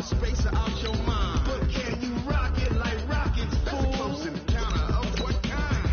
spacer out your mind. But can you rock it like rockets, fool? Close in the counter of what kind?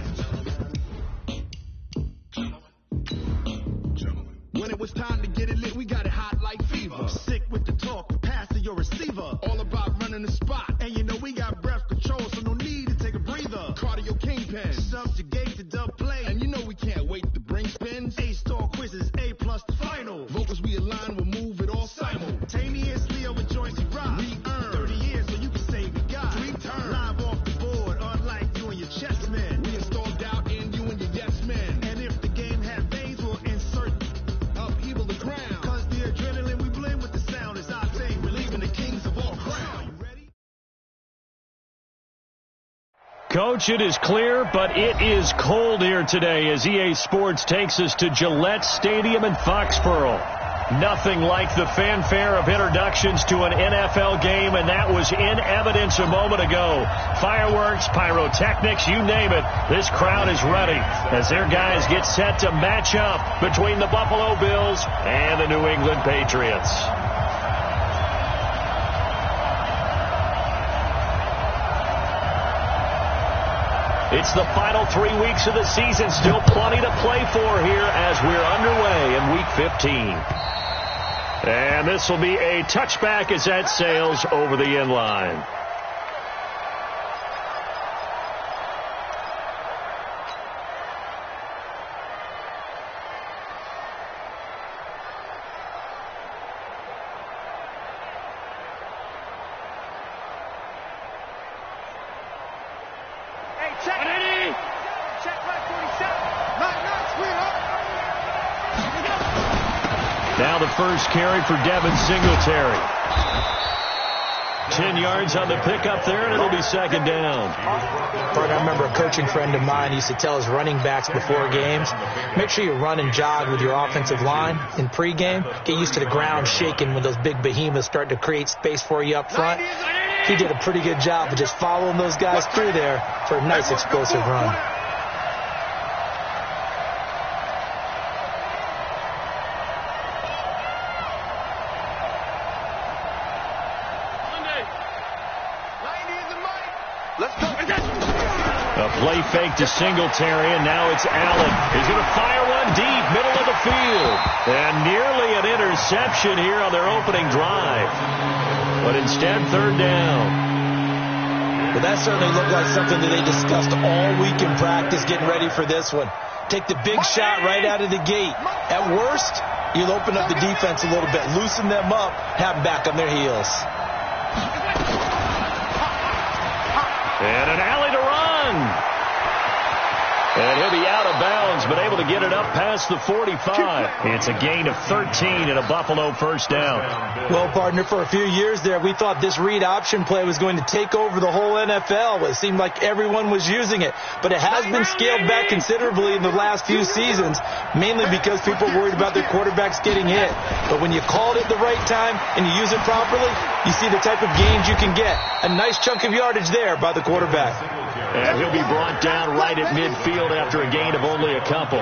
When it was time to get it lit, we got it hot like fever. Sick with the talk, pass to your receiver. All about running the spot. And you know we got breath control, so no need to take a breather. Cardio kingpin, subjugate the dub play. And you know we can't wait to bring spins. A-star quizzes, A+ the final. Vocals we align, we'll move it all simultaneously over joints we rock. We earn 30 years so you can say we got 3 turns. Live off the board, unlike you and your chess men. We install doubt in you and your yes men. And if the game had veins, we'll insert upheaval the crown. Cause the adrenaline we blend with the sound is our thing. Relieving the kings of all crown. You ready? Coach, it is clear, but it is cold here today as EA Sports takes us to Gillette Stadium in Foxborough. Nothing like the fanfare of introductions to an NFL game, and that was in evidence a moment ago. Fireworks, pyrotechnics, you name it. This crowd is ready as their guys get set to match up between the Buffalo Bills and the New England Patriots. It's the final 3 weeks of the season. Still plenty to play for here as we're underway in Week 15. And this will be a touchback as that sails over the end line. Now the first carry for Devin Singletary. 10 yards on the pickup there, and it'll be second down. I remember a coaching friend of mine used to tell his running backs before games, make sure you run and jog with your offensive line in pregame. Get used to the ground shaking when those big behemoths start to create space for you up front. He did a pretty good job of just following those guys through there for a nice explosive run. A play fake to Singletary, and now it's Allen. He's going to fire one deep, middle of the field. And nearly an interception here on their opening drive. But instead, third down. Well, that certainly looked like something that they discussed all week in practice getting ready for this one. Take the big shot right out of the gate. At worst, you'll open up the defense a little bit, loosen them up, have them back on their heels. And an alley to run. And he'll be out of bounds, but able to get it up past the 45. It's a gain of 13 and a Buffalo first down. Well, partner, for a few years there, we thought this read option play was going to take over the whole NFL. It seemed like everyone was using it. But it has been scaled back considerably in the last few seasons, mainly because people are worried about their quarterbacks getting hit. But when you call it at the right time and you use it properly, you see the type of gains you can get. A nice chunk of yardage there by the quarterback. And he'll be brought down right at midfield after a gain of only a couple.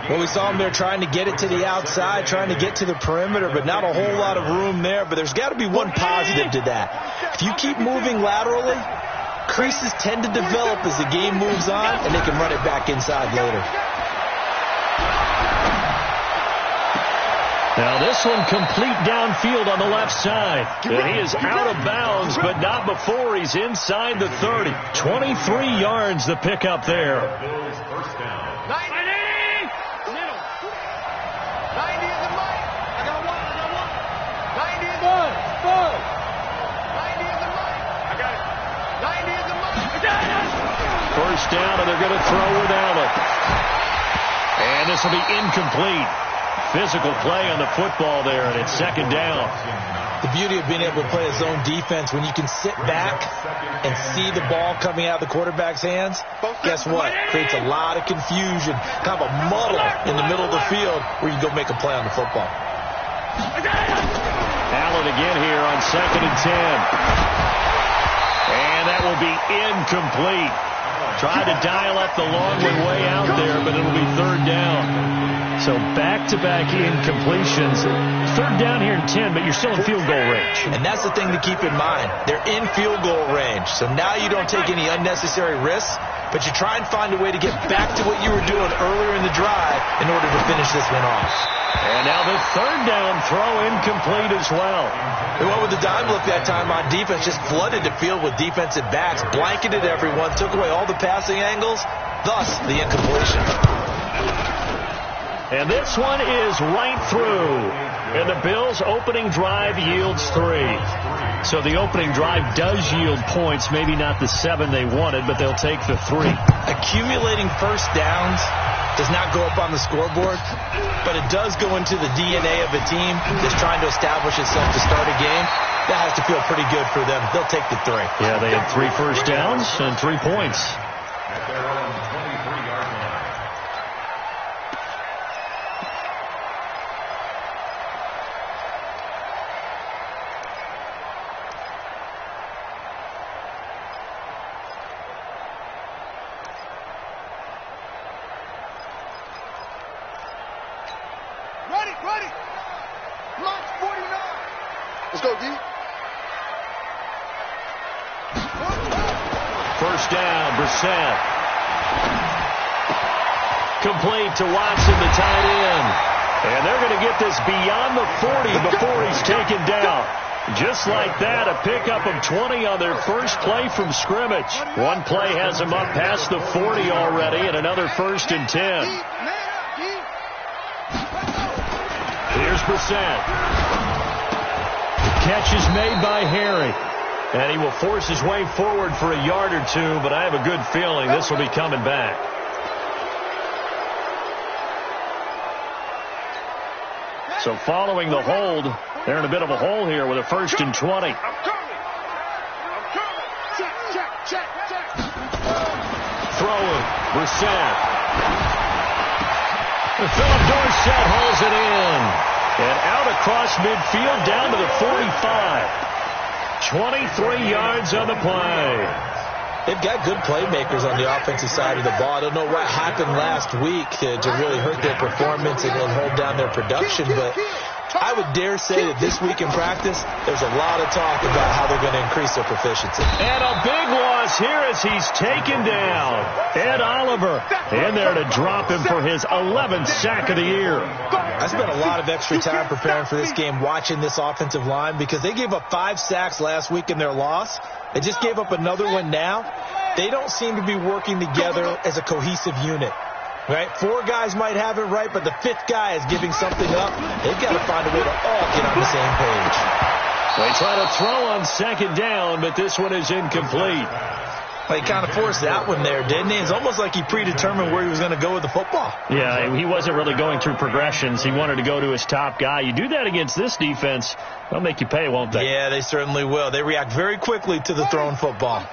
Well, we saw him there trying to get it to the outside, trying to get to the perimeter, but not a whole lot of room there. But there's got to be one positive to that. If you keep moving laterally, creases tend to develop as the game moves on, and they can run it back inside later. Now this one complete downfield on the left side. And he is out of bounds, but not before he's inside the 30. 23 yards the pickup there. 90 is the mic. I got one. 90 is the mic. 90 is the mic. I got it. 90 is the mic. I got it. First down, and they're going to throw with Allen. And this will be incomplete. Physical play on the football there, and it's second down. The beauty of being able to play a zone defense, when you can sit back and see the ball coming out of the quarterback's hands, guess what? Creates a lot of confusion, kind of a muddle in the middle of the field where you go make a play on the football. Allen again here on 2nd and 10. And that will be incomplete. Tried to dial up the long way out there, but it'll be third down. So back-to-back incompletions. Third down here in 10, but you're still in field goal range. And that's the thing to keep in mind. They're in field goal range. So now you don't take any unnecessary risks, but you try and find a way to get back to what you were doing earlier in the drive in order to finish this one off. And now the third down throw incomplete as well. They went with the dime look that time on defense, just flooded the field with defensive backs, blanketed everyone, took away all the passing angles, thus the incompletion. And this one is right through. And the Bills' opening drive yields 3. So the opening drive does yield points, maybe not the 7 they wanted, but they'll take the 3. Accumulating first downs does not go up on the scoreboard, but it does go into the DNA of a team that's trying to establish itself to start a game. That has to feel pretty good for them. They'll take the 3. Yeah, they had 3 first downs and 3 points. Ready. Launch 49. Let's go, D. First down, Brissett. Complete to Watson, the tight end. And they're going to get this beyond the 40 before he's taken down. Just like that, a pickup of 20 on their first play from scrimmage. One play has them up past the 40 already, and another first and 10. Here's Brissett. Catch is made by Harry. And he will force his way forward for a yard or two, but I have a good feeling this will be coming back. So following the hold, they're in a bit of a hole here with a first and 20. I'm coming. Check. Throwing, Brissett. Philip Dorsett hauls it in. And out across midfield down to the 45. 23 yards on the play. They've got good playmakers on the offensive side of the ball. I don't know what happened last week to really hurt their performance and hold down their production, but I would dare say that this week in practice, there's a lot of talk about how they're going to increase their proficiency. And a big loss here as he's taken down. Ed Oliver in there to drop him for his 11th sack of the year. I spent a lot of extra time preparing for this game watching this offensive line because they gave up 5 sacks last week in their loss. They just gave up another one now. They don't seem to be working together as a cohesive unit. Right? 4 guys might have it right, but the 5th guy is giving something up. They've got to find a way to all get on the same page. They try to throw on second down, but this one is incomplete. Well, he kind of forced that one there, didn't he? It's almost like he predetermined where he was going to go with the football. Yeah, he wasn't really going through progressions. He wanted to go to his top guy. You do that against this defense, they'll make you pay, won't they? Yeah, they certainly will. They react very quickly to the thrown football.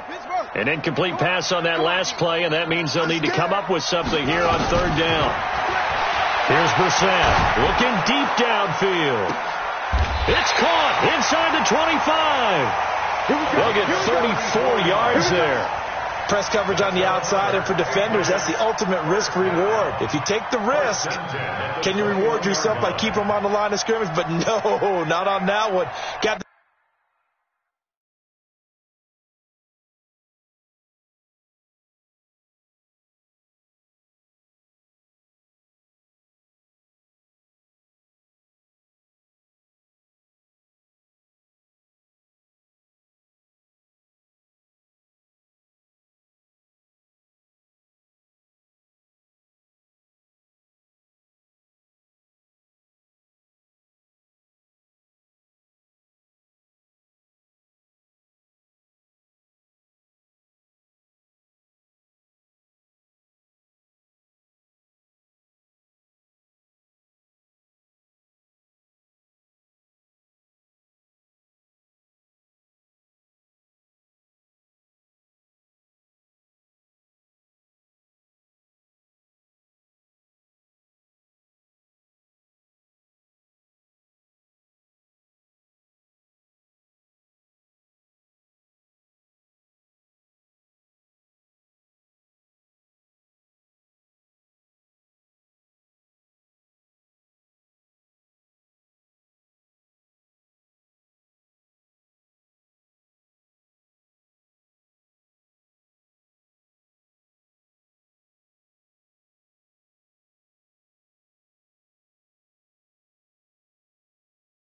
An incomplete pass on that last play, and that means they'll need to come up with something here on third down. Here's Brissett looking deep downfield. It's caught inside the 25. They'll get 34 yards there. Press coverage on the outside, and for defenders, that's the ultimate risk-reward. If you take the risk, can you reward yourself by keeping them on the line of scrimmage? But no, not on that one. Got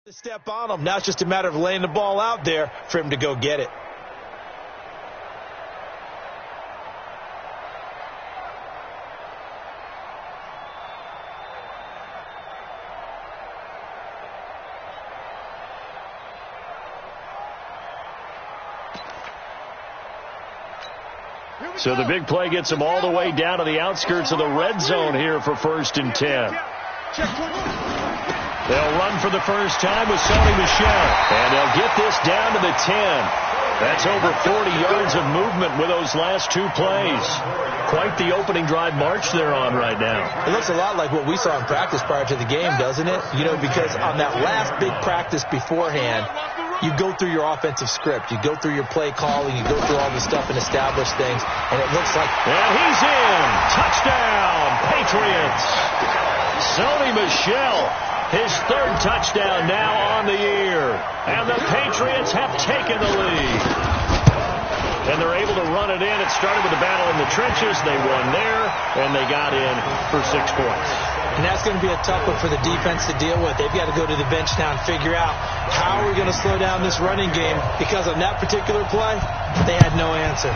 Step on him. Now it's just a matter of laying the ball out there for him to go get it. So the big play gets them all the way down to the outskirts of the red zone here for 1st and 10. They'll run for the first time with Sony Michel. And they'll get this down to the 10. That's over 40 yards of movement with those last two plays. Quite the opening drive march they're on right now. It looks a lot like what we saw in practice prior to the game, doesn't it? You know, because on that last big practice beforehand, you go through your offensive script. You go through your play calling. You go through all the stuff and establish things. And it looks like... And he's in. Touchdown, Patriots. Sony Michel, his 3rd touchdown now on the year. And the Patriots have taken the lead. And they're able to run it in. It started with a battle in the trenches. They won there, and they got in for 6 points. And that's going to be a tough one for the defense to deal with. They've got to go to the bench now and figure out how are we going to slow down this running game, because on that particular play, they had no answer.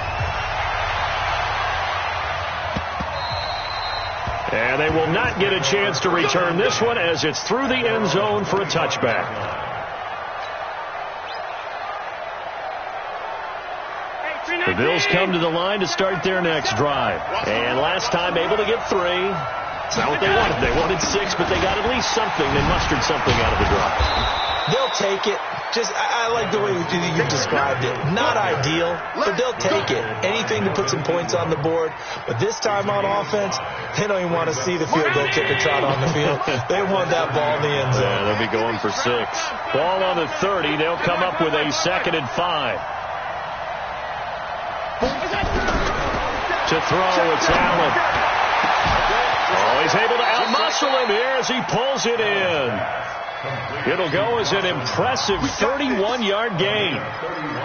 And they will not get a chance to return this one as it's through the end zone for a touchback. The Bills come to the line to start their next drive. And last time able to get 3. It's not what they wanted. They wanted 6, but they got at least something. They mustered something out of the drive. They'll take it. I like the way you described it. Not ideal, but they'll take it. Anything to put some points on the board. But this time on offense, they don't even want to see the field goal kicker trot on the field. They want that ball in the end zone. Yeah, they'll be going for 6. Ball on the 30. They'll come up with a 2nd and 5. To throw, it's Allen. Oh, he's able to outmuscle him here as he pulls it in. It'll go as an impressive 31-yard gain.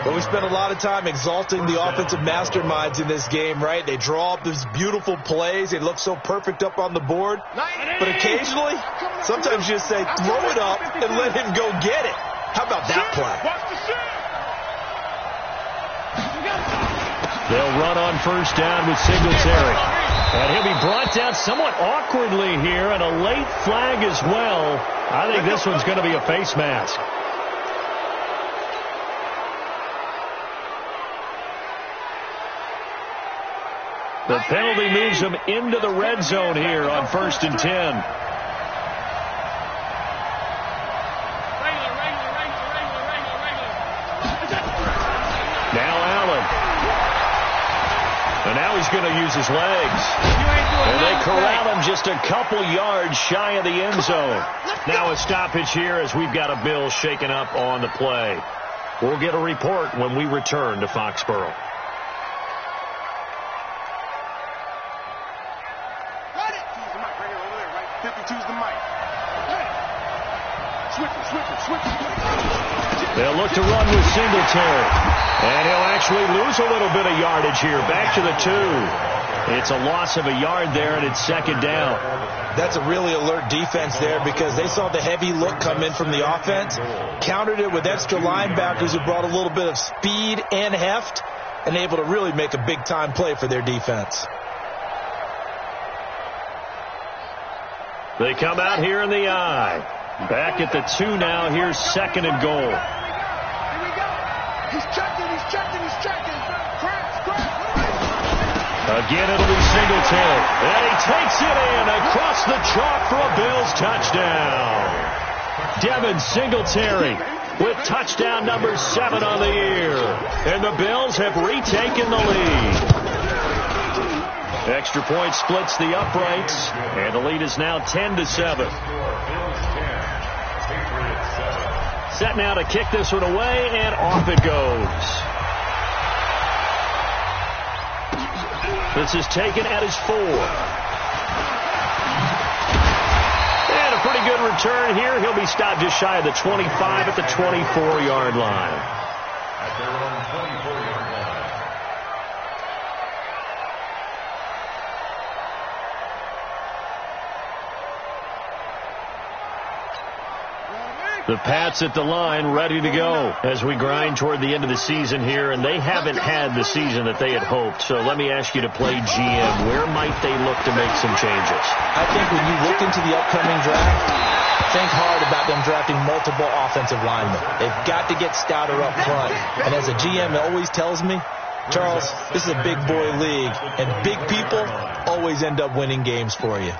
But we spent a lot of time exalting the offensive masterminds in this game, right? They draw up these beautiful plays. They look so perfect up on the board. But occasionally, sometimes you just say, throw it up and let him go get it. How about that play? They'll run on 1st down with Singletary. And he'll be brought down somewhat awkwardly here, and a late flag as well. I think this one's going to be a face mask. The penalty moves him into the red zone here on 1st and 10. Now Allen. And now he's going to use his legs. And they corral him just a couple yards shy of the end zone. Now a stoppage here as we've got a Bill shaken up on the play. We'll get a report when we return to Foxborough. They'll look to run with Singletary. And he'll actually lose a little bit of yardage here. Back to the 2. It's a loss of a yard there, and it's 2nd down. That's a really alert defense there because they saw the heavy look come in from the offense, countered it with extra linebackers who brought a little bit of speed and heft, and able to really make a big-time play for their defense. They come out here in the I. Back at the 2 now. Here's 2nd and goal. He's checking. Again, it'll be Singletary. And he takes it in across the chalk for a Bills touchdown. Devin Singletary with touchdown number 7 on the year. And the Bills have retaken the lead. Extra point splits the uprights. And the lead is now 10-7. Set now to kick this one away, and off it goes. This is taken at his 4. And a pretty good return here. He'll be stopped just shy of the 25 at the 24-yard line. At their own 24-yard line. The Pats at the line, ready to go as we grind toward the end of the season here, and they haven't had the season that they had hoped. So let me ask you to play GM. Where might they look to make some changes? I think when you look into the upcoming draft, think hard about them drafting multiple offensive linemen. They've got to get stouter up front. And as a GM always tells me, Charles, this is a big boy league, and big people always end up winning games for you.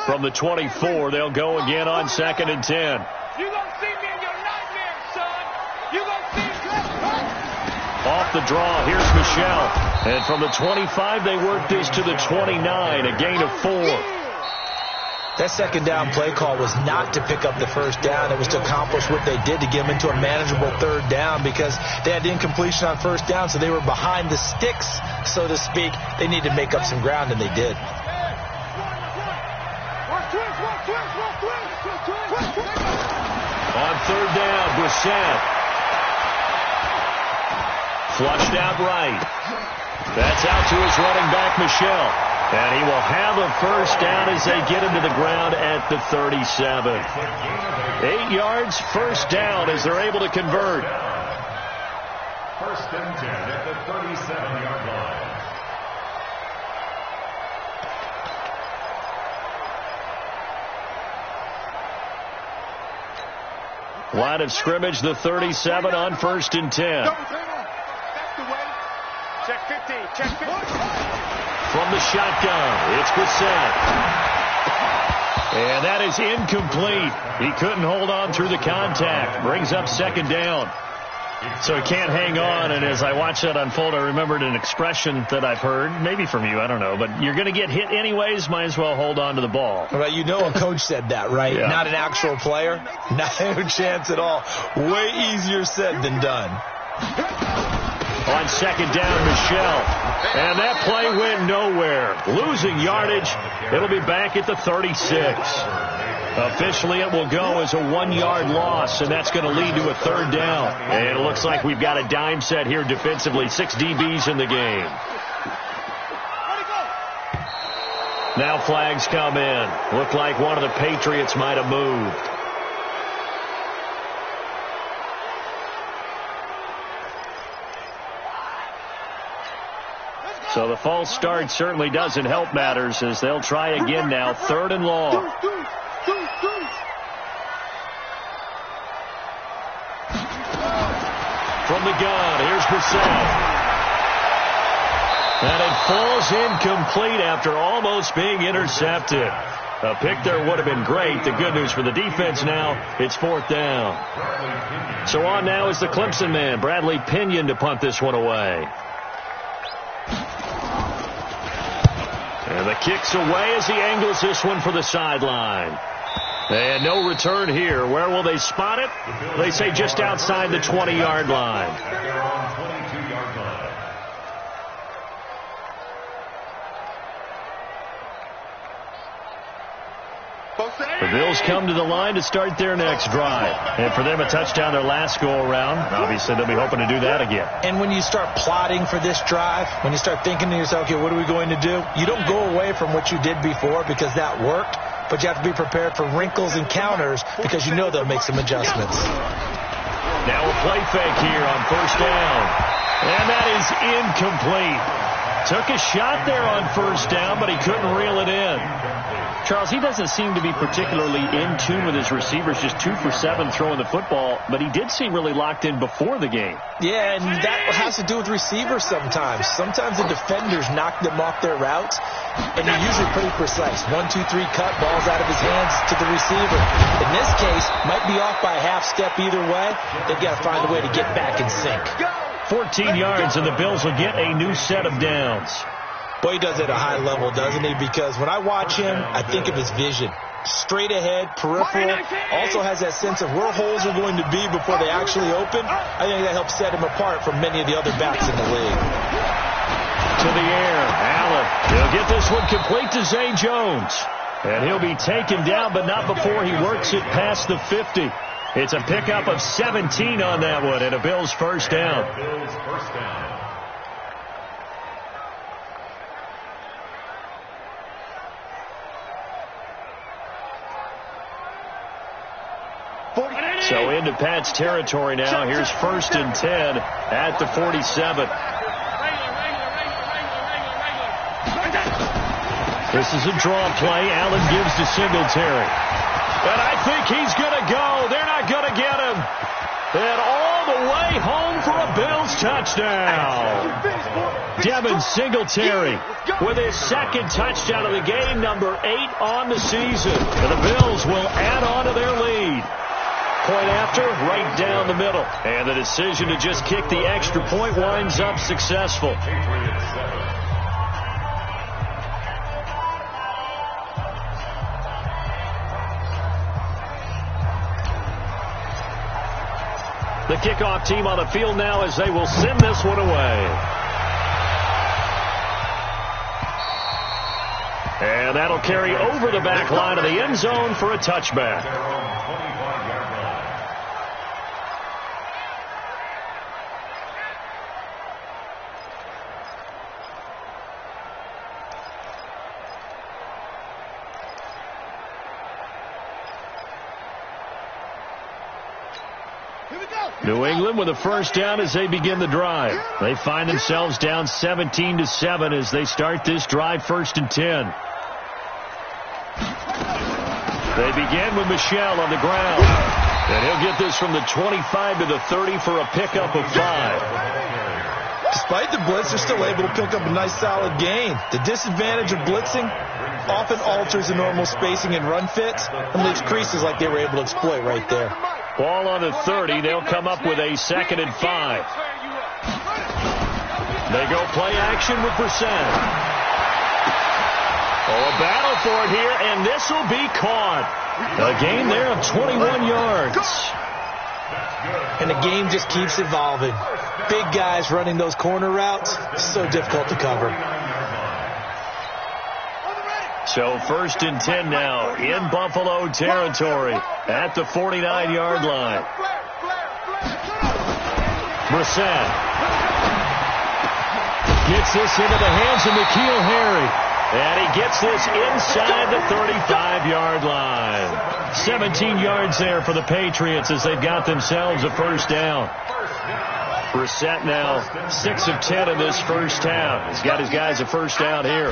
From the 24, they'll go again on 2nd and 10. You gonna see me in your nightmares, son. You gonna see me. Off the draw, here's Michelle. And from the 25, they work this to the 29, a gain of 4. That second down play call was not to pick up the first down. It was to accomplish what they did to get them into a manageable third down because they had incompletion on first down, so they were behind the sticks, so to speak. They needed to make up some ground, and they did. On third down, Brissett. Flushed out right. That's out to his running back, Michelle. And he will have a first down as they get him to the ground at the 37. 8 yards, first down as they're able to convert. First and 10 at the 37-yard line. Line of scrimmage, the 37 on 1st and 10. That's the way. Check 15. Check 15. From the shotgun, it's Brissett. And that is incomplete. He couldn't hold on through the contact. Brings up 2nd down. So he can't hang on, and as I watch that unfold, I remembered an expression that I've heard, maybe from you, I don't know, but you're going to get hit anyways, might as well hold on to the ball. Well, you know a coach said that, right? Yeah. Not an actual player. No chance at all. Way easier said than done. On 2nd down, Michelle. And that play went nowhere. Losing yardage. It'll be back at the 36. Officially, it will go as a 1-yard loss, and that's going to lead to a third down. And it looks like we've got a dime set here defensively. 6 DBs in the game. Now flags come in. Looked like one of the Patriots might have moved. So the false start certainly doesn't help matters as they'll try again now. 3rd and long. From the gun, here's Brissett. And it falls incomplete after almost being intercepted. A pick there would have been great. The good news for the defense now, it's 4th down. So on now is the Clemson man, Bradley Pinion, to punt this one away. And the kick's away as he angles this one for the sideline. And no return here. Where will they spot it? They say just outside the 20-yard line. They're on 22-yard line. The Bills come to the line to start their next drive. And for them, a touchdown their last go-around. Obviously, they'll be hoping to do that again. And when you start plotting for this drive, when you start thinking to yourself, okay, what are we going to do? You don't go away from what you did before because that worked, but you have to be prepared for wrinkles and counters because you know they'll make some adjustments. Now a play fake here on 1st down. And that is incomplete. Took a shot there on 1st down, but he couldn't reel it in. Charles, he doesn't seem to be particularly in tune with his receivers, just 2 for 7 throwing the football, but he did seem really locked in before the game. Yeah, and that has to do with receivers sometimes. Sometimes the defenders knock them off their routes, and you're usually pretty precise. 1, 2, 3 cut, balls out of his hands to the receiver. In this case, might be off by a half step either way. They've got to find a way to get back in sync. 14 yards, and the Bills will get a new set of downs. Boy, he does it at a high level, doesn't he? Because when I watch him, I think of his vision. Straight ahead, peripheral. Also has that sense of where holes are going to be before they actually open. I think that helps set him apart from many of the other backs in the league. To the air, Allen. He'll get this one complete to Zay Jones. And he'll be taken down, but not before he works it past the 50. It's a pickup of 17 on that one, and a Bills first down. Bills first down. So into Pat's territory now. Here's 1st and 10 at the 47. This is a draw play. Allen gives to Singletary. And I think he's going to go. They're not going to get him. And all the way home for a Bills touchdown. Devin Singletary with his 2nd touchdown of the game, number 8 on the season. And the Bills will add on to their lead. Point after, right down the middle. And the decision to just kick the extra point winds up successful. The kickoff team on the field now as they will send this one away. And that'll carry over the back line of the end zone for a touchback. New England with a 1st down as they begin the drive. They find themselves down 17-7 as they start this drive, 1st and 10. They begin with Michel on the ground. And he'll get this from the 25 to the 30 for a pickup of 5. Despite the blitz, they're still able to pick up a nice solid gain. The disadvantage of blitzing often alters the normal spacing and run fits and leaves creases like they were able to exploit right there. Ball on the 30. They'll come up with a 2nd and 5. They go play action with Brissett. Oh, a battle for it here, and this will be caught. A gain there of 21 yards. And the game just keeps evolving. Big guys running those corner routes, so difficult to cover. So 1st and 10 now in Buffalo territory at the 49-yard line. Brissett gets this into the hands of N'Keal Harry. And he gets this inside the 35-yard line. 17 yards there for the Patriots as they've got themselves a 1st down. Brissett now 6 of 10 in this 1st half. He's got his guys a 1st down here.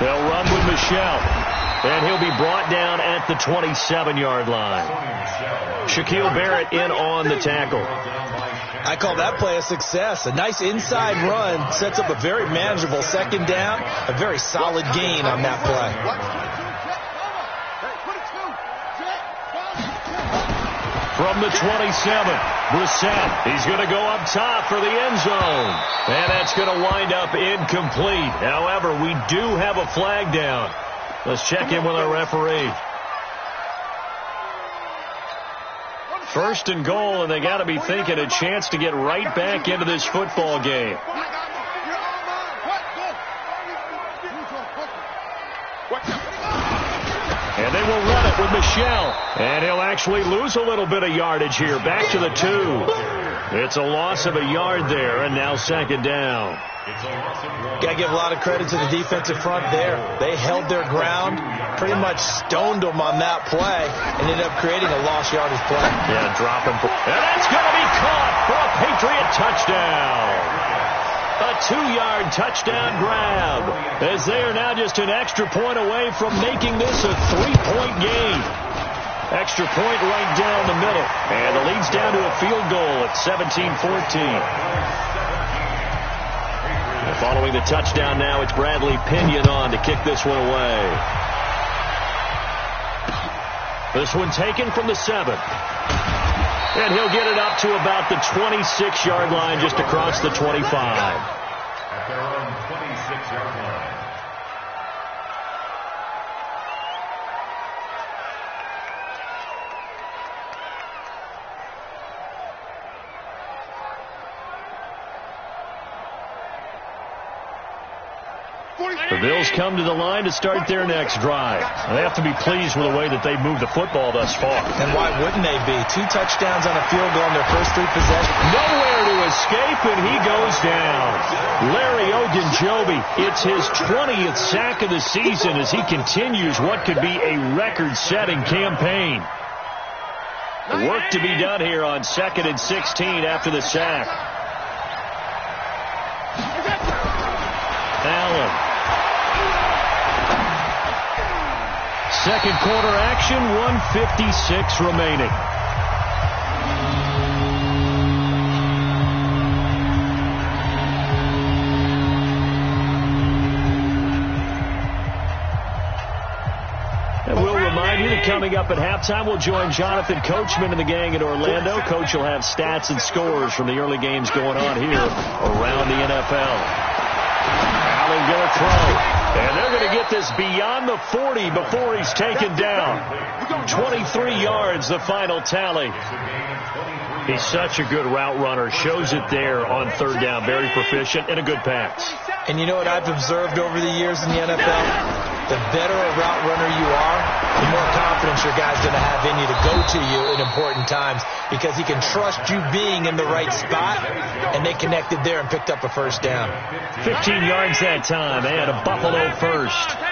They'll run with Michel. And he'll be brought down at the 27-yard line. Shaquille Barrett in on the tackle. I call that play a success. A nice inside run sets up a very manageable 2nd down. A very solid gain on that play. From the 27, Brissett. He's going to go up top for the end zone. And that's going to wind up incomplete. However, we do have a flag down. Let's check in with our referee. 1st and goal, and they got to be thinking a chance to get right back into this football game. And they will run it with Michel. And he'll actually lose a little bit of yardage here. Back to the 2. It's a loss of a yard there, and now 2nd down. Got to give a lot of credit to the defensive front there. They held their ground, pretty much stoned them on that play, and ended up creating a lost yardage play. Yeah, dropping. And that's going to be caught for a Patriot touchdown. A 2-yard touchdown grab, as they are now just an extra point away from making this a 3-point game. Extra point right down the middle, and the lead's down to a field goal at 17-14. Following the touchdown now, it's Bradley Pinion on to kick this one away. This one taken from the 7. And he'll get it up to about the 26-yard line, just across the 25. At their own 26-yard line. The Bills come to the line to start their next drive. They have to be pleased with the way that they've moved the football thus far. And why wouldn't they be? 2 touchdowns on a field goal in their first 3 possessions. Nowhere to escape, and he goes down. Larry Ogunjobi, it's his 20th sack of the season as he continues what could be a record-setting campaign. Work to be done here on 2nd and 16 after the sack. Allen. Second quarter action, 1:56 remaining. And we'll remind you that coming up at halftime, we'll join Jonathan Coachman and the gang in Orlando. Coach will have stats and scores from the early games going on here around the NFL. Allen going to throw. And they're going to get this beyond the 40 before he's taken down. 23 yards, the final tally. He's such a good route runner. Shows it there on third down. Very proficient and a good pass. And you know what I've observed over the years in the NFL? The better a route runner you are, the more confidence your guy's going to have in you to go to you in important times, because he can trust you being in the right spot, and they connected there and picked up a first down. 15 yards that time, and a Buffalo first. Tight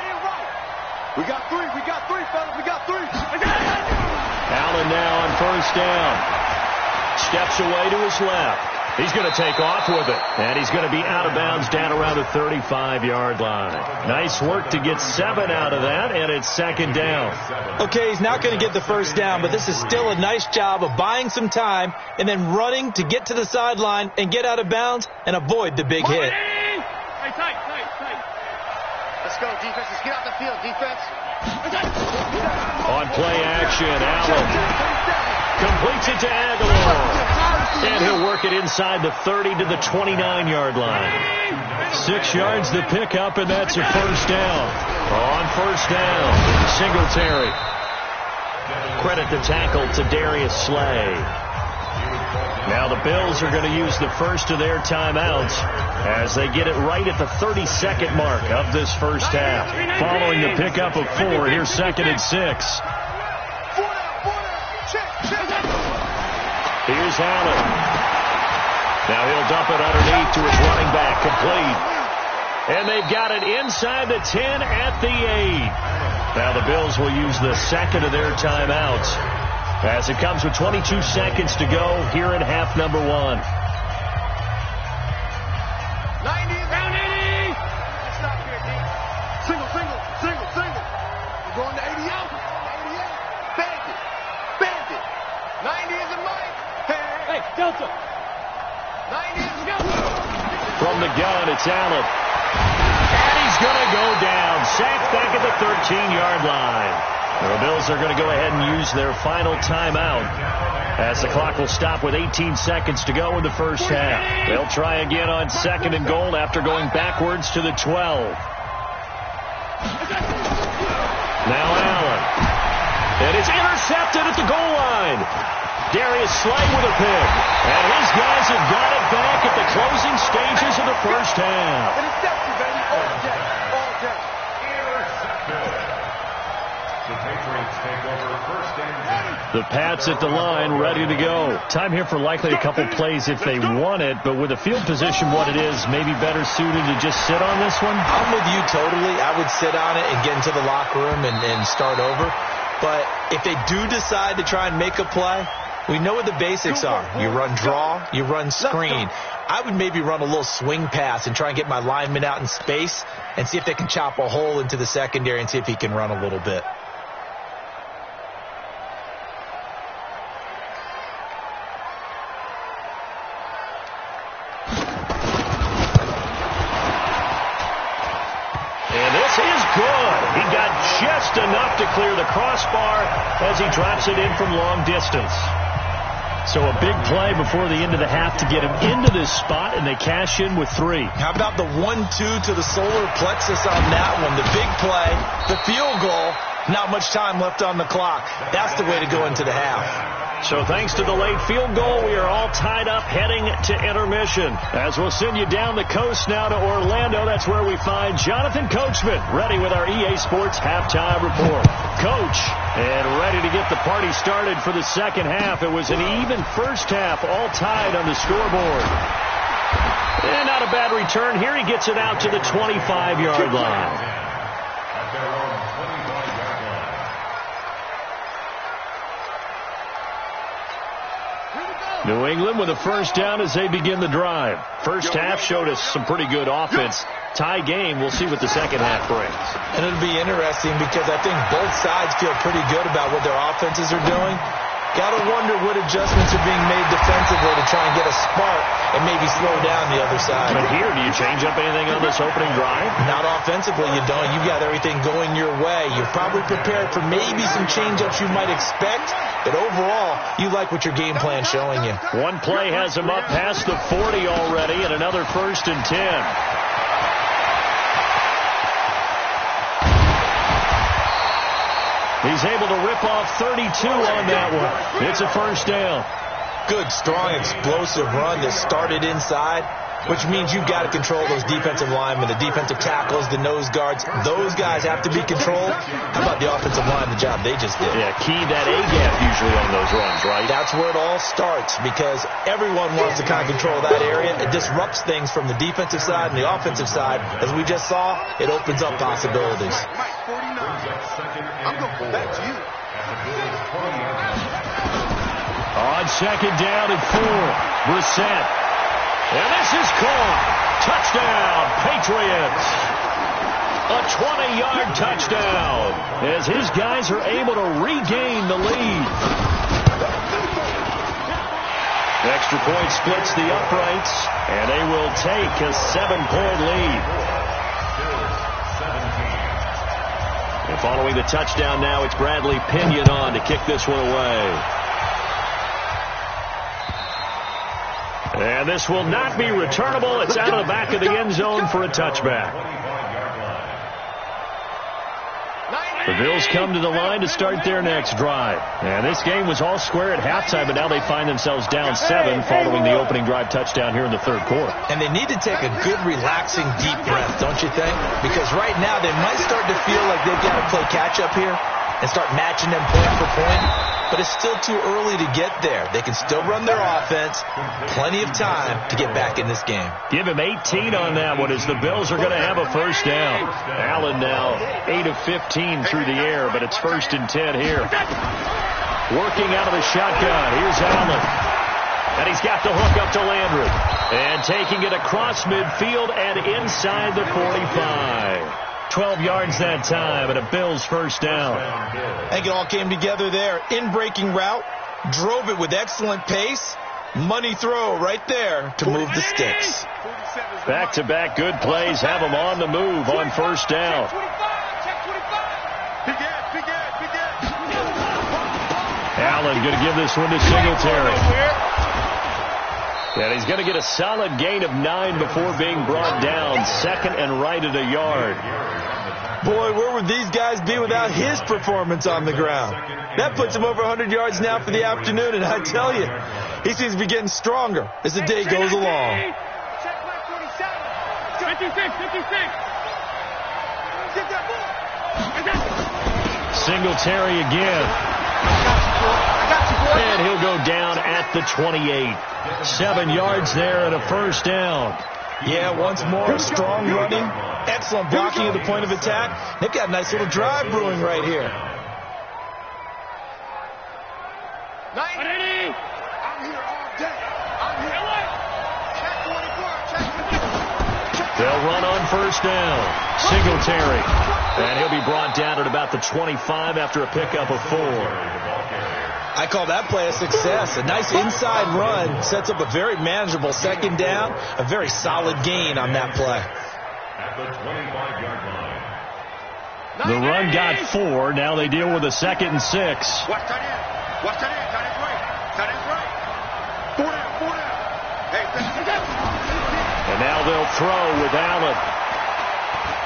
end right. We got three, fellas. We got three. Allen now on first down. Steps away to his left. He's going to take off with it, and he's going to be out of bounds down around the 35-yard line. Nice work to get 7 out of that, and it's second down. Okay, he's not going to get the first down, but this is still a nice job of buying some time and then running to get to the sideline and get out of bounds and avoid the big hit. Hey, tight. Let's go, defense. Let's get out the field, defense. On play action, Allen completes it to Aguilar. And he'll work it inside the 30 to the 29-yard line. 6 yards the pickup, and that's a first down. On first down, Singletary. Credit the tackle to Darius Slay. Now the Bills are going to use the first of their timeouts as they get it right at the 32nd mark of this first half. Following the pickup of 4, here's 2nd and 6. Here's Allen. Now he'll dump it underneath to his running back, complete. And they've got it inside the 10 at the 8. Now the Bills will use the second of their timeouts as it comes with 22 seconds to go here in half number 1. 90, round 80. Stop here, D. Single. We're going to 80 out. 88. Bandit. 90 is a mic. Hey, Delta. 90 is a go. From the gun, it's Allen. And he's going to go down. Sacked back at the 13-yard line. The Bills are going to go ahead and use their final timeout as the clock will stop with 18 seconds to go in the first half. They'll try again on 2nd and goal after going backwards to the 12. Now Allen. And it's intercepted at the goal line. Darius Slay with a pick. And his guys have got it back at the closing stages of the first half. Interception, baby. All day. The Patriots take over first and 10. The Pats at the line, ready to go. Time here for likely a couple plays if they want it, but with the field position what it is, maybe better suited to just sit on this one? I'm with you totally. I would sit on it and get into the locker room and start over. But if they do decide to try and make a play, we know what the basics are. You run draw, you run screen. I would maybe run a little swing pass and try and get my lineman out in space and see if they can chop a hole into the secondary and see if he can run a little bit. Just enough to clear the crossbar as he drops it in from long distance. So a big play before the end of the half to get him into this spot, and they cash in with 3. How about the 1-2 to the solar plexus on that one? The big play, the field goal, not much time left on the clock. That's the way to go into the half. So thanks to the late field goal, we are all tied up heading to intermission. As we'll send you down the coast now to Orlando, that's where we find Jonathan Coachman, ready with our EA Sports halftime report. Coach, and ready to get the party started for the second half. It was an even first half, all tied on the scoreboard. And not a bad return here. He gets it out to the 25-yard line. New England with a first down as they begin the drive. First half showed us some pretty good offense. Tie game. We'll see what the second half brings. And it'll be interesting because I think both sides feel pretty good about what their offenses are doing. Got to wonder what adjustments are being made defensively to try and get a spark and maybe slow down the other side. But here, do you change up anything on this opening drive? Not offensively, you don't. You've got everything going your way. You're probably prepared for maybe some change-ups you might expect, but overall, you like what your game plan's showing you. One play has him up past the 40 already, and another 1st and 10. He's able to rip off 32 on that one. It's a first down. Good, strong, explosive run that started inside, which means you've got to control those defensive linemen, the defensive tackles, the nose guards. Those guys have to be controlled. How about the offensive line, the job they just did? Yeah, key that A-gap usually on those runs, right? That's where it all starts because everyone wants to kind of control that area. It disrupts things from the defensive side and the offensive side. As we just saw, it opens up possibilities. I'm going to go back to you. On second down and 4, Brissett. And this is caught. Touchdown, Patriots. A 20-yard touchdown as his guys are able to regain the lead. Extra point splits the uprights, and they will take a 7-point lead. And following the touchdown now, it's Bradley Pinion on to kick this one away. And this will not be returnable. It's out of the back of the end zone for a touchback. The Bills come to the line to start their next drive. And this game was all square at halftime, but now they find themselves down 7 following the opening drive touchdown here in the third quarter. And they need to take a good, relaxing, deep breath, don't you think? Because right now they might start to feel like they've got to play catch-up here and start matching them point for point. But it's still too early to get there. They can still run their offense. Plenty of time to get back in this game. Give him 18 on that one as the Bills are going to have a first down. Allen now 8 of 15 through the air, but it's 1st and 10 here. Working out of the shotgun. Here's Allen. And he's got the hook up to Landry. And taking it across midfield and inside the 45. 12 yards that time, and a Bills first down. I think it all came together there. In-breaking route, drove it with excellent pace. Money throw right there to move the sticks. Back-to-back good plays have them on the move on first down. Allen going to give this one to Singletary. And he's going to get a solid gain of 9 before being brought down. Second and right at a yard. Boy, where would these guys be without his performance on the ground? That puts him over 100 yards now for the afternoon, and I tell you, he seems to be getting stronger as the day goes along. 56. Singletary again. And he'll go down at the 28. 7 yards there and a first down. Yeah, once more, strong running, excellent blocking at the point of attack. They've got a nice little drive brewing right here. I'm here all day. I'm here. They'll run on first down. Singletary. And he'll be brought down at about the 25 after a pickup of 4. I call that play a success. A nice inside run sets up a very manageable second down. A very solid gain on that play. At the 25-yard line. The run got 4. Now they deal with a 2nd and 6. Watch that in. Watch that in. That is right. That is right. 4 down. Hey, and now they'll throw with Allen.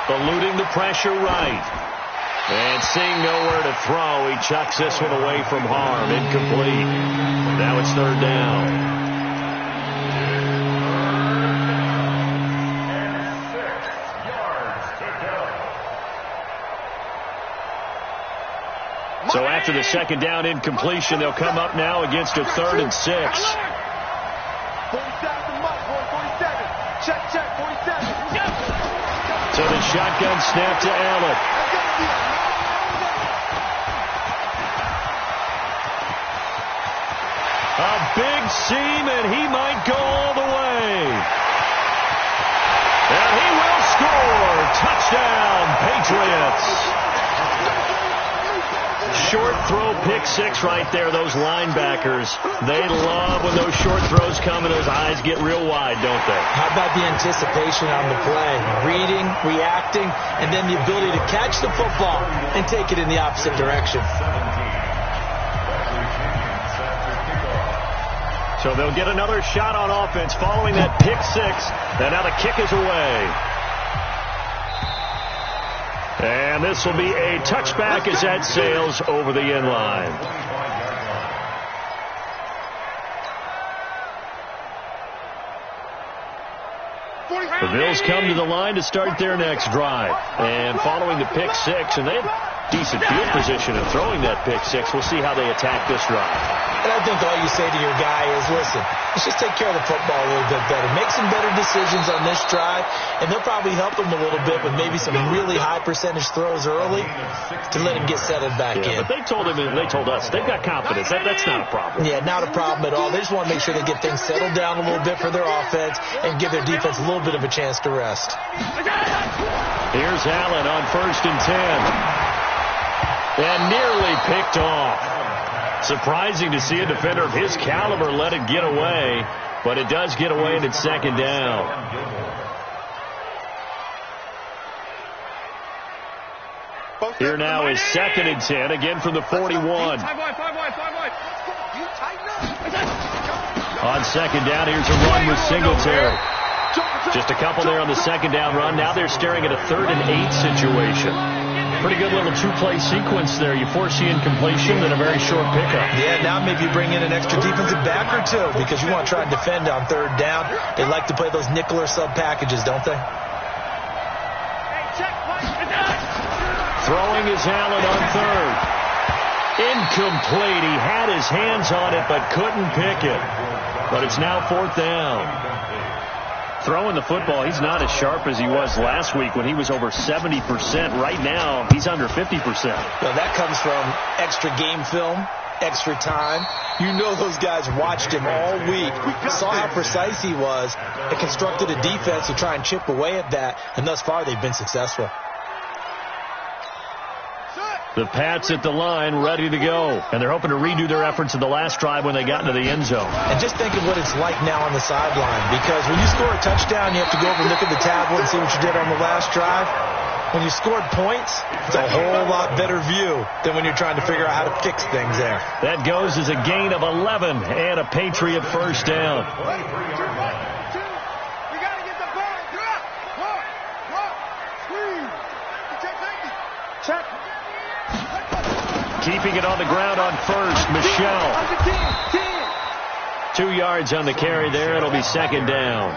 Eluding the pressure right. And seeing nowhere to throw, he chucks this one away from harm. Incomplete. Now it's 3rd down. And 6 yards to go. So after the 2nd down incompletion, they'll come up now against a 3rd and 6. 47, check, 47. So the shotgun snap to Allen. A big seam, and he might go all the way. And he will score. Touchdown, Patriots. Short throw, pick six right there. Those linebackers, they love when those short throws come and those eyes get real wide, don't they? How about the anticipation on the play? Reading, reacting, and then the ability to catch the football and take it in the opposite direction. So they'll get another shot on offense following that pick six. And now the kick is away. And this will be a touchback as that sails over the end line. The Bills come to the line to start their next drive. And following the pick six, and they have decent field position in throwing that pick six. We'll see how they attack this drive. And I think all you say to your guy is, listen, let's just take care of the football a little bit better. Make some better decisions on this drive, and they'll probably help him a little bit with maybe some really high percentage throws early to let him get settled back in. But they told him, and they told us, they've got confidence. That's not a problem. Yeah, not a problem at all. They just want to make sure they get things settled down a little bit for their offense and give their defense a little bit of a chance to rest. Here's Allen on 1st and 10. And nearly picked off. Surprising to see a defender of his caliber let it get away, but it does get away and it's second down. Here now is 2nd and 10, again from the 41. On 2nd down, here's a run with Singletary. Just a couple there on the 2nd down run. Now they're staring at a 3rd and 8 situation. Pretty good little two-play sequence there. You force the incompletion, then a very short pickup. Yeah, now maybe you bring in an extra defensive back or two because you want to try and defend on 3rd down. They like to play those nickel or sub packages, don't they? Throwing is Allen on 3rd. Incomplete. He had his hands on it but couldn't pick it. But it's now 4th down. Throwing the football, he's not as sharp as he was last week when he was over 70%. Right now, he's under 50%. Well, that comes from extra game film, extra time. You know those guys watched him all week, saw how precise he was, and constructed a defense to try and chip away at that, and thus far they've been successful. The Pats at the line, ready to go. And they're hoping to redo their efforts in the last drive when they got into the end zone. And just think of what it's like now on the sideline. Because when you score a touchdown, you have to go over and look at the tablet and see what you did on the last drive. When you scored points, it's a whole lot better view than when you're trying to figure out how to fix things there. That goes as a gain of 11 and a Patriot 1st down. Check. Keeping it on the ground on 1st, Michelle. 2 yards on the carry there. It'll be 2nd down.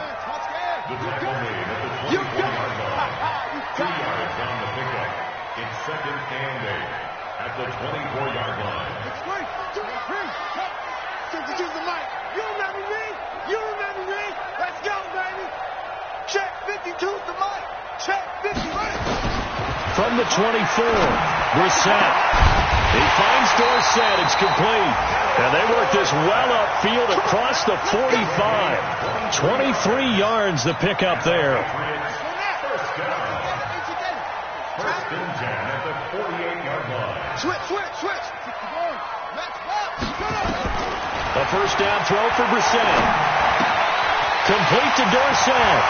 2 yards on the pickup. It's 2nd and 8 at the 24-yard line. You remember me? You remember me? Let's go, baby. Check 52 to Mike. Check 50. From the 24, Brissett. He finds Dorsett. It's complete. And they work this well upfield across the 45. 23 yards the pickup there. First and 10 at the 48-yard line. Switch. A 1st down throw for Brissett. Complete to Dorsett.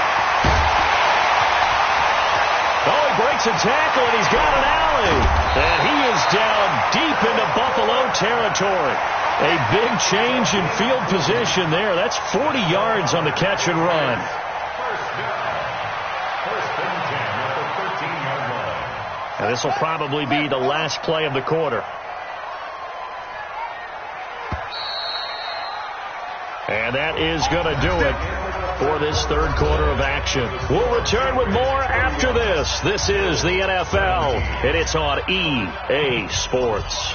Oh, he breaks a tackle, and he's got an alley. And he is down deep into Buffalo territory. A big change in field position there. That's 40 yards on the catch and run. First and 10 at the 13-yard line. And this will probably be the last play of the quarter. And that is going to do it for this 3rd quarter of action. We'll return with more after this. This is the NFL, and it's on EA Sports.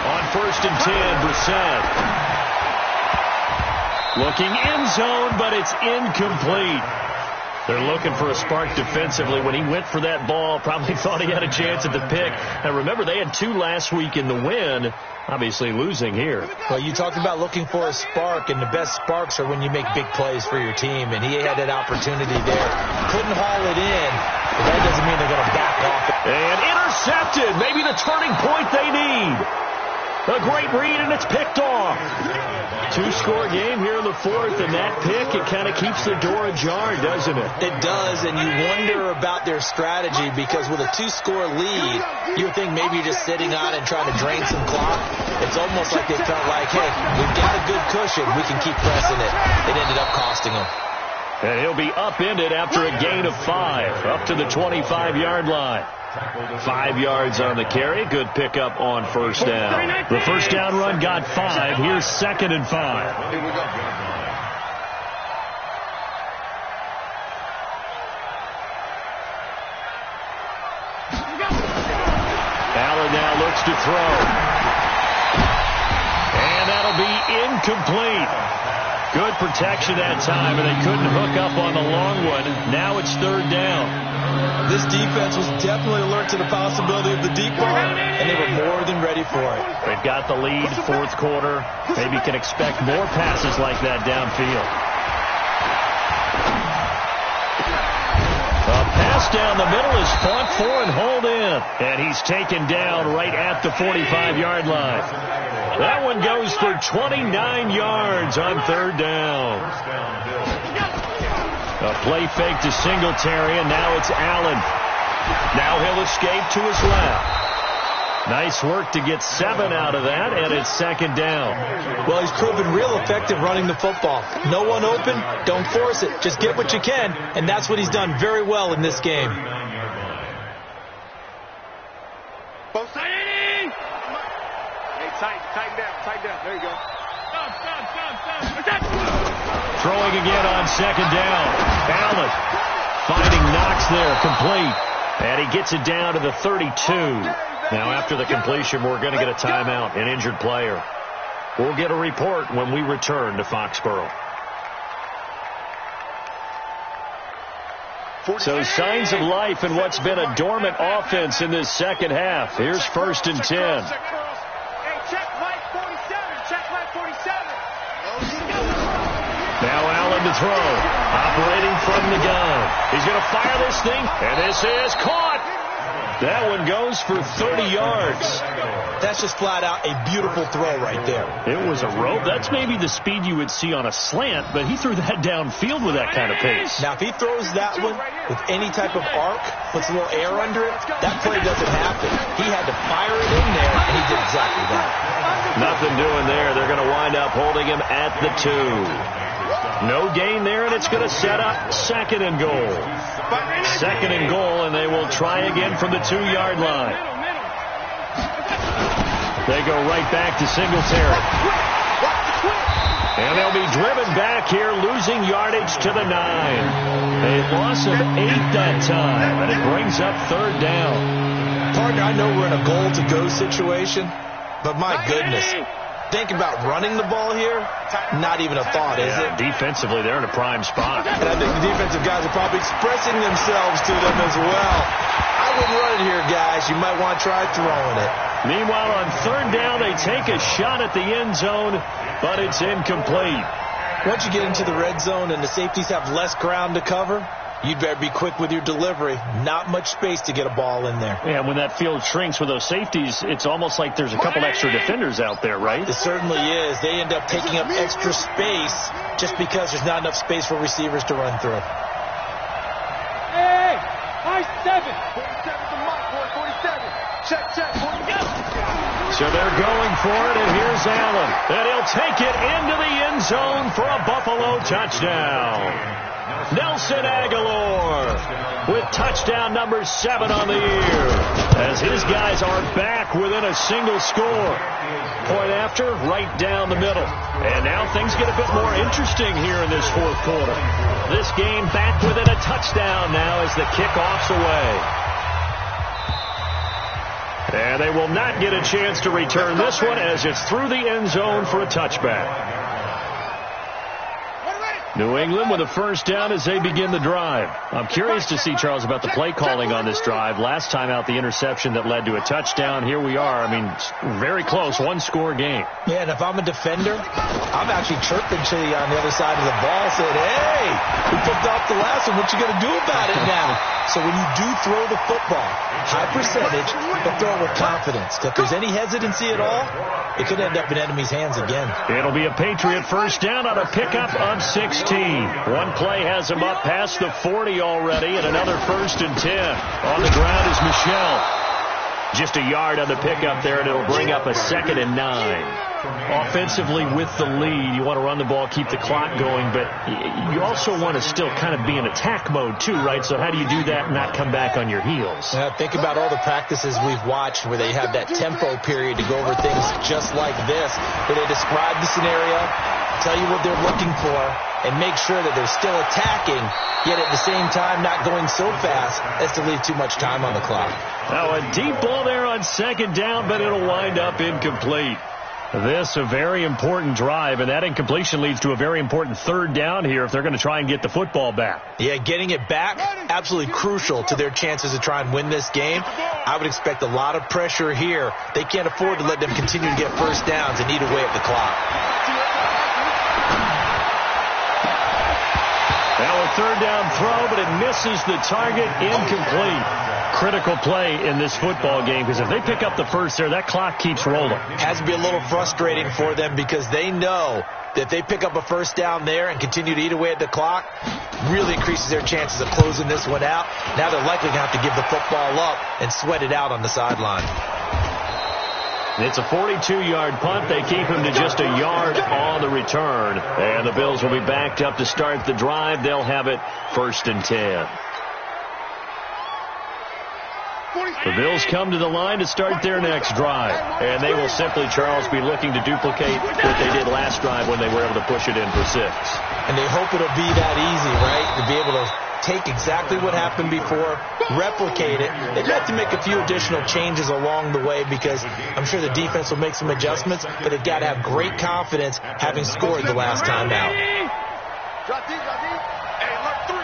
On 1st and 10, Brissett. Looking end zone, but it's incomplete. They're looking for a spark defensively. When he went for that ball, probably thought he had a chance at the pick. And remember, they had 2 last week in the win, obviously losing here. Well, you talked about looking for a spark, and the best sparks are when you make big plays for your team, and he had that opportunity there. Couldn't haul it in, but that doesn't mean they're going to back off. And intercepted, maybe the turning point they need. A great read, and it's picked off. 2-score game here in the 4th, and that pick, it kind of keeps the door ajar, doesn't it? It does, and you wonder about their strategy, because with a 2-score lead, you would think maybe you're just sitting on and trying to drain some clock. It's almost like they felt like, hey, we've got a good cushion. We can keep pressing it. It ended up costing them. And he'll be upended after a gain of 5, up to the 25-yard line. 5 yards on the carry. Good pickup on first down. The first down run got 5. Here's 2nd and 5. Here we go. Allen now looks to throw. And that'll be incomplete. Good protection that time, and they couldn't hook up on the long one. Now it's 3rd down. This defense was definitely alert to the possibility of the deep ball, and they were more than ready for it. They've got the lead, 4th quarter. Maybe can expect more passes like that downfield. A pass down the middle is fought for and hauled in. And he's taken down right at the 45-yard line. That one goes for 29 yards on 3rd down. A play fake to Singletary, and now it's Allen. Now he'll escape to his left. Nice work to get 7 out of that, and it's 2nd down. Well, he's proven real effective running the football. No one open, don't force it. Just get what you can, and that's what he's done very well in this game. Both sides. Hey, tighten down. There you go. Stop. Throwing again on 2nd down. Allen finding Knox there, complete. And he gets it down to the 32. Now, after the completion, we're going to get a timeout, an injured player. We'll get a report when we return to Foxborough. So signs of life in what's been a dormant offense in this second half. Here's 1st and 10. Now Allen to throw. Operating from the gun. He's going to fire this thing, and this is caught. That one goes for 30 yards. That's just flat out a beautiful throw right there. It was a rope. That's maybe the speed you would see on a slant, but he threw that downfield with that kind of pace. Now, if he throws that one with any type of arc, puts a little air under it, that play doesn't happen. He had to fire it in there, and he did exactly that. Nothing doing there. They're going to wind up holding him at the 2. No gain there, and it's going to set up 2nd and goal. 2nd and goal, and they will try again from the 2-yard line. They go right back to Singletary. And they'll be driven back here, losing yardage to the 9. A loss of 8 that time, and it brings up 3rd down. Partner, I know we're in a goal-to-go situation, but my goodness. Think about running the ball here, not even a thought, is it? Defensively, they're in a prime spot. And I think the defensive guys are probably expressing themselves to them as well. I wouldn't run it here, guys. You might want to try throwing it. Meanwhile, on 3rd down, they take a shot at the end zone, but it's incomplete. Once you get into the red zone and the safeties have less ground to cover, you'd better be quick with your delivery. Not much space to get a ball in there. Yeah, when that field shrinks with those safeties, it's almost like there's a couple extra defenders out there, right? It certainly is. They end up taking up extra space just because there's not enough space for receivers to run through. Hey, high 7. 47's a mark, boy. 47. Check. So they're going for it, and here's Allen. And he'll take it into the end zone for a Buffalo touchdown. Nelson Aguilar with touchdown number 7 on the year, as his guys are back within a single score. Point after, right down the middle. And now things get a bit more interesting here in this 4th quarter. This game back within a touchdown now as the kickoff's away. And they will not get a chance to return this one as it's through the end zone for a touchback. New England with a first down as they begin the drive. I'm curious to see, Charles, about the play calling on this drive. Last time out, the interception that led to a touchdown. Here we are. I mean, very close, one-score game. Yeah, and if I'm a defender, I'm actually chirping to you on the other side of the ball, saying, hey, we picked off the last one. What you going to do about it now? So when you do throw the football, high percentage, but throw it with confidence. If there's any hesitancy at all, it could end up in enemy's hands again. It'll be a Patriot first down on a pickup of 16. One play has him up past the 40 already, and another 1st and 10. On the ground is Michel. Just a yard on the pickup there, and it'll bring up a 2nd and 9. Offensively with the lead, you want to run the ball, keep the clock going, but you also want to still kind of be in attack mode too, right? So how do you do that and not come back on your heels? Think about all the practices we've watched where they have that tempo period to go over things just like this, where they describe the scenario, tell you what they're looking for, and make sure that they're still attacking, yet at the same time not going so fast as to leave too much time on the clock. Now a deep ball there on 2nd down, but it'll wind up incomplete. This a very important drive, and that incompletion leads to a very important 3rd down here if they're going to try and get the football back. Yeah, getting it back, absolutely crucial to their chances to try and win this game. I would expect a lot of pressure here. They can't afford to let them continue to get first downs and eat away at the clock. Now a 3rd down throw, but it misses the target, incomplete. Critical play in this football game, because if they pick up the first there, that clock keeps rolling. Has to be a little frustrating for them because they know that if they pick up a first down there and continue to eat away at the clock, really increases their chances of closing this one out. Now they're likely going to have to give the football up and sweat it out on the sideline. It's a 42-yard punt. They keep him to just a yard on the return. And the Bills will be backed up to start the drive. They'll have it 1st and 10. The Bills come to the line to start their next drive. And they will simply, Charles, be looking to duplicate what they did last drive when they were able to push it in for 6. And they hope it'll be that easy, right? To be able to take exactly what happened before, replicate it. They've got to make a few additional changes along the way because I'm sure the defense will make some adjustments, but they've got to have great confidence having scored the last time out. Drop deep. Hey, alert 3.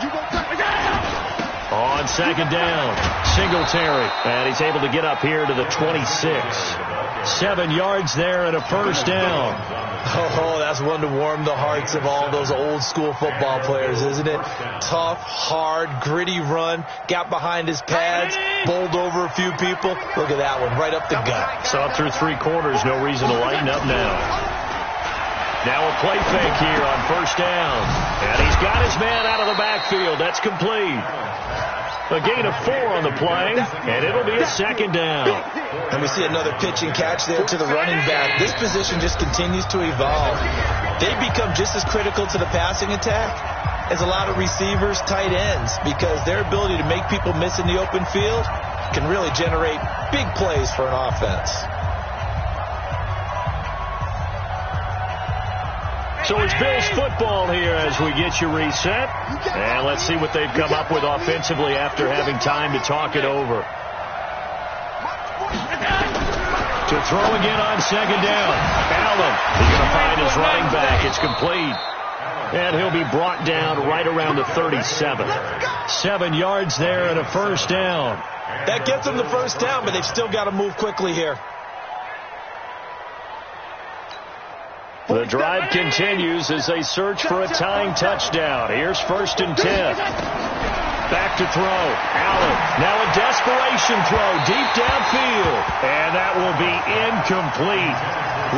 You won't touch me. On 2nd down, Singletary, and he's able to get up here to the 26. 7 yards there and a first down. Oh, that's one to warm the hearts of all those old school football players, isn't it? Tough, hard, gritty run, got behind his pads, bowled over a few people. Look at that one, right up the gut. Saw through 3 quarters, no reason to lighten up now. Now a play fake here on first down. And he's got his man out of the backfield. That's complete. A gain of 4 on the play, and it'll be a 2nd down. And we see another pitch and catch there to the running back. This position just continues to evolve. They become just as critical to the passing attack as a lot of receivers, tight ends, because their ability to make people miss in the open field can really generate big plays for an offense. So it's Bills football here as we get you reset. And let's see what they've come up with offensively after having time to talk it over. To throw again on 2nd down. Allen, he's going to find his running back. It's complete. And he'll be brought down right around the 37. 7 yards there and a first down. That gets them the first down, but they've still got to move quickly here. The drive continues as they search for a tying touchdown. Here's 1st and 10. Back to throw. Allen. Now a desperation throw deep downfield. And that will be incomplete.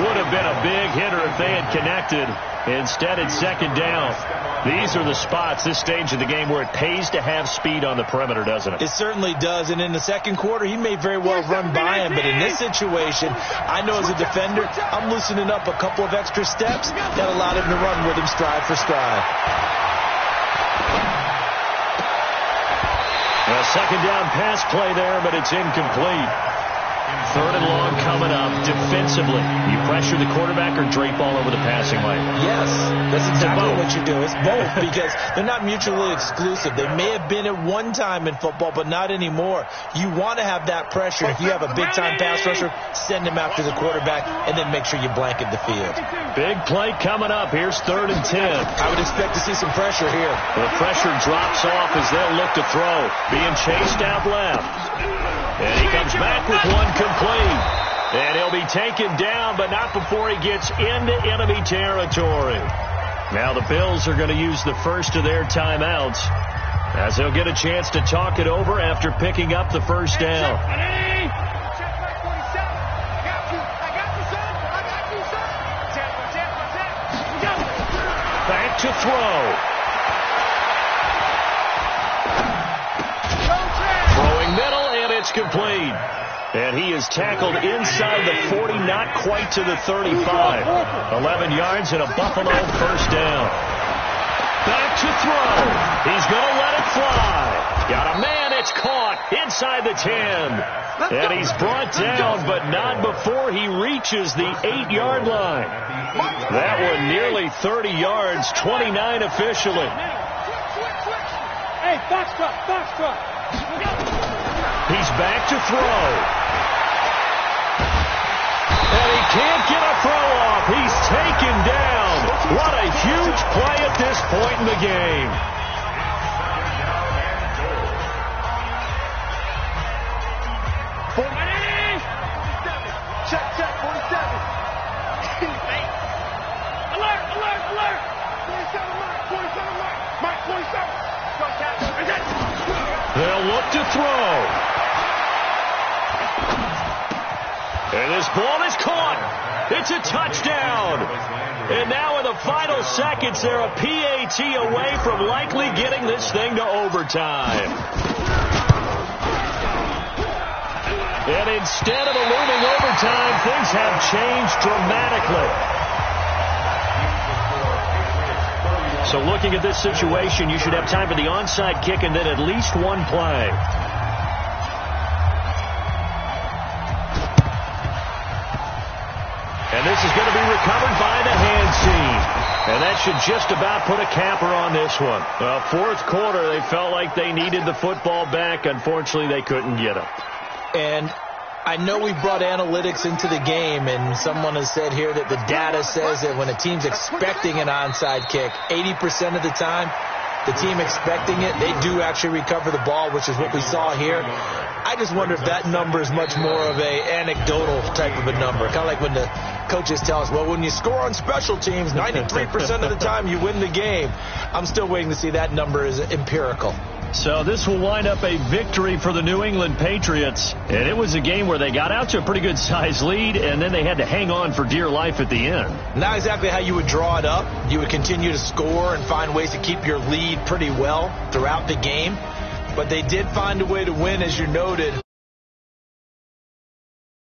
Would have been a big hitter if they had connected. Instead, it's 2nd down. These are the spots, this stage of the game, where it pays to have speed on the perimeter, doesn't it? It certainly does. And in the 2nd quarter, he may very well run by him. But in this situation, I know as a defender, I'm loosening up a couple of extra steps that allowed him to run with him stride for stride. A 2nd down pass play there, but it's incomplete. Third and long coming up. Defensively, you pressure the quarterback or drape all over the passing lane? Yes, that's exactly what you do. It's both because they're not mutually exclusive. They may have been at one time in football, but not anymore. You want to have that pressure. If you have a big-time pass rusher, send him after the quarterback, and then make sure you blanket the field. Big play coming up. Here's 3rd and 10. I would expect to see some pressure here. The pressure drops off as they'll look to throw. Being chased out left. And he comes back with one complete. And he'll be taken down, but not before he gets into enemy territory. Now the Bills are going to use the first of their timeouts as they'll get a chance to talk it over after picking up the first down. Back to throw. Throwing middle, and it's complete. And he is tackled inside the 40, not quite to the 35. 11 yards and a Buffalo first down. Back to throw. He's going to let it fly. Got a man. It's caught inside the 10. And he's brought down, but not before he reaches the 8-yard line. That one nearly 30 yards, 29 officially. Hey, box truck. He's back to throw. And he can't get a throw off. He's taken down. What a huge play at this point in the game. Check, 47. Alert. 47 Mike, 47. They'll look to throw. And this ball is caught. It's a touchdown. And now in the final seconds, they're a PAT away from likely getting this thing to overtime. And instead of a looming overtime, things have changed dramatically. So looking at this situation, you should have time for the onside kick and then at least one play. And this is going to be recovered by the hands team. And that should just about put a capper on this one. Fourth quarter, they felt like they needed the football back. Unfortunately, they couldn't get it. And I know we brought analytics into the game, and someone has said here that the data says that when a team's expecting an onside kick, 80% of the time, the team expecting it, they do actually recover the ball, which is what we saw here. I just wonder if that number is much more of a anecdotal type of a number. Kind of like when the coaches tell us, well, when you score on special teams, 93% of the time you win the game. I'm still waiting to see that number is empirical. So this will wind up a victory for the New England Patriots. And it was a game where they got out to a pretty good size lead, and then they had to hang on for dear life at the end. Not exactly how you would draw it up. You would continue to score and find ways to keep your lead pretty well throughout the game. But they did find a way to win, as you noted.